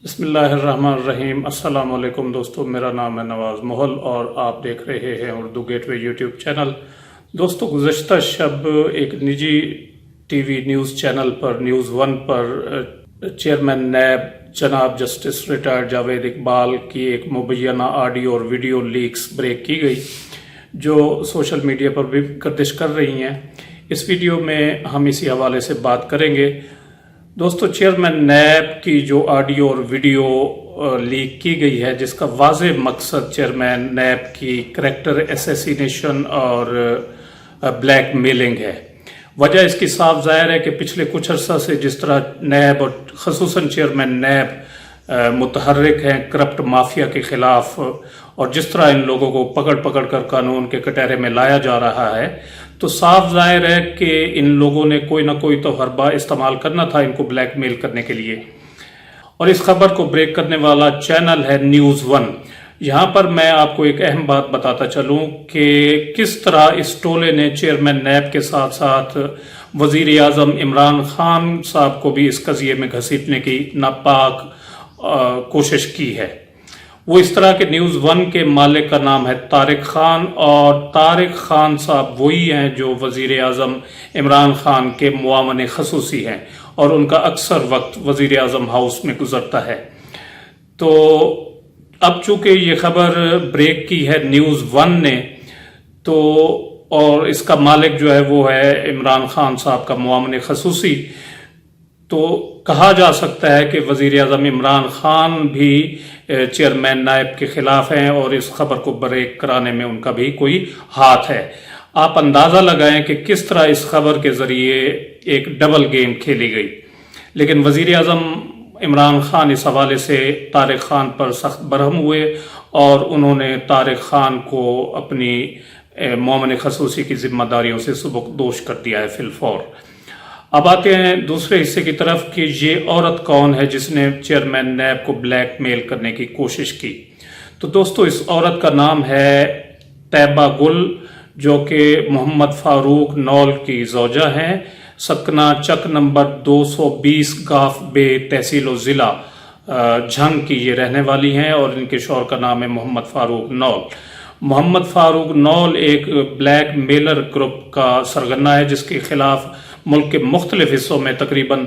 بسم اللہ الرحمن الرحیم۔ السلام علیکم دوستو، میرا نام ہے نواز محل اور آپ دیکھ رہے ہیں اردو گیٹ وے یوٹیوب چینل۔ دوستو، گزشتہ شب ایک نجی ٹی وی نیوز چینل پر نیوز ون پر چیئرمین نیب جناب جسٹس ریٹائرڈ جاوید اقبال کی ایک مبینہ آڈیو اور ویڈیو لیکس بریک کی گئی جو سوشل میڈیا پر بھی گردش کر رہی ہیں۔ اس ویڈیو میں ہم اسی حوالے سے بات کریں گے۔ دوستو، چیئرمین نیب کی جو آڈیو اور ویڈیو لیک کی گئی ہے، جس کا واضح مقصد چیئرمین نیب کی کریکٹر اسیسینیشن اور بلیک میلنگ ہے۔ وجہ اس کی صاف ظاہر ہے کہ پچھلے کچھ عرصہ سے جس طرح نیب اور خصوصاً چیئرمین نیب متحرک ہیں کرپٹ مافیا کے خلاف، اور جس طرح ان لوگوں کو پکڑ پکڑ کر قانون کے کٹہرے میں لایا جا رہا ہے، تو صاف ظاہر ہے کہ ان لوگوں نے کوئی نہ کوئی تو حربہ استعمال کرنا تھا ان کو بلیک میل کرنے کے لیے۔ اور اس خبر کو بریک کرنے والا چینل ہے نیوز ون۔ یہاں پر میں آپ کو ایک اہم بات بتاتا چلوں کہ کس طرح اس ٹولے نے چیئرمین نیب کے ساتھ ساتھ وزیر اعظم عمران خان صاحب کو بھی اس قضیے میں گھسیٹنے کی ناپاک کوشش کی ہے۔ وہ اس طرح کے نیوز ون کے مالک کا نام ہے طارق خان، اور طارق خان صاحب وہی ہیں جو وزیر اعظم عمران خان کے معاون خصوصی ہیں، اور ان کا اکثر وقت وزیر اعظم ہاؤس میں گزرتا ہے۔ تو اب چونکہ یہ خبر بریک کی ہے نیوز ون نے، تو اور اس کا مالک جو ہے وہ ہے عمران خان صاحب کا معاون خصوصی، تو کہا جا سکتا ہے کہ وزیر اعظم عمران خان بھی چیئرمین نیب کے خلاف ہیں اور اس خبر کو بریک کرانے میں ان کا بھی کوئی ہاتھ ہے۔ آپ اندازہ لگائیں کہ کس طرح اس خبر کے ذریعے ایک ڈبل گیم کھیلی گئی، لیکن وزیر اعظم عمران خان اس حوالے سے طارق خان پر سخت برہم ہوئے اور انہوں نے طارق خان کو اپنی معاون خصوصی کی ذمہ داریوں سے سبکدوش کر دیا ہے فی الفور۔ اب آتے ہیں دوسرے حصے کی طرف کہ یہ عورت کون ہے جس نے چیئرمین نیب کو بلیک میل کرنے کی کوشش کی۔ تو دوستو، اس عورت کا نام ہے طیبہ گل، جو کہ محمد فاروق نول کی زوجہ ہیں۔ سکنہ چک نمبر 220 گاف بے تحصیل و ضلع جھنگ کی یہ رہنے والی ہیں، اور ان کے شوہر کا نام ہے محمد فاروق نول۔ محمد فاروق نول ایک بلیک میلر گروپ کا سرغنہ ہے جس کے خلاف ملک کے مختلف حصوں میں تقریباً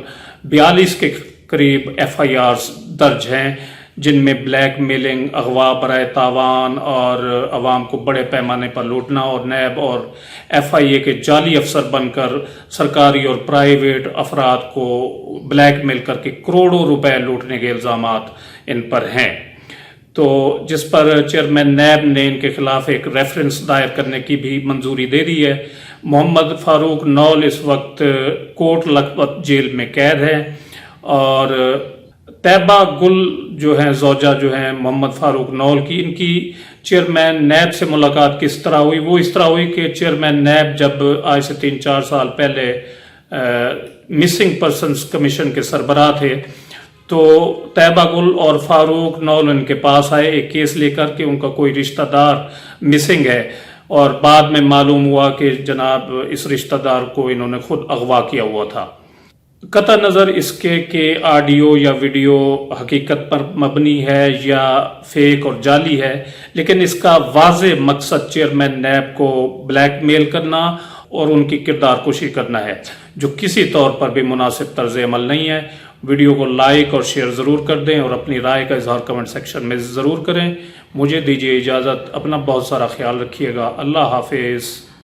42 کے قریب ایف آئی آرز درج ہیں، جن میں بلیک میلنگ، اغوا برائے تاوان اور عوام کو بڑے پیمانے پر لوٹنا، اور نیب اور ایف آئی اے کے جعلی افسر بن کر سرکاری اور پرائیویٹ افراد کو بلیک میل کر کے کروڑوں روپے لوٹنے کے الزامات ان پر ہیں۔ تو جس پر چیئرمین نیب نے ان کے خلاف ایک ریفرنس دائر کرنے کی بھی منظوری دے دی ہے۔ محمد فاروق نول اس وقت کوٹ لکھپت جیل میں قید ہے، اور طیبہ گل جو ہیں زوجہ جو ہیں محمد فاروق نول کی، ان کی چیئرمین نیب سے ملاقات کس طرح ہوئی؟ وہ اس طرح ہوئی کہ چیئرمین نیب جب آج سے 3-4 سال پہلے مسنگ پرسنز کمیشن کے سربراہ تھے، تو طیبہ گل اور فاروق نول ان کے پاس آئے ایک کیس لے کر کہ ان کا کوئی رشتہ دار مسنگ ہے، اور بعد میں معلوم ہوا کہ جناب اس رشتہ دار کو انہوں نے خود اغوا کیا ہوا تھا۔ قطع نظر اس کے کہ آڈیو یا ویڈیو حقیقت پر مبنی ہے یا فیک اور جعلی ہے، لیکن اس کا واضح مقصد چیئرمین نیب کو بلیک میل کرنا اور ان کی کردار کشی کرنا ہے، جو کسی طور پر بھی مناسب طرز عمل نہیں ہے۔ ویڈیو کو لائک اور شیئر ضرور کر دیں، اور اپنی رائے کا اظہار کمنٹ سیکشن میں ضرور کریں۔ مجھے دیجیے اجازت، اپنا بہت سارا خیال رکھیے گا۔ اللہ حافظ۔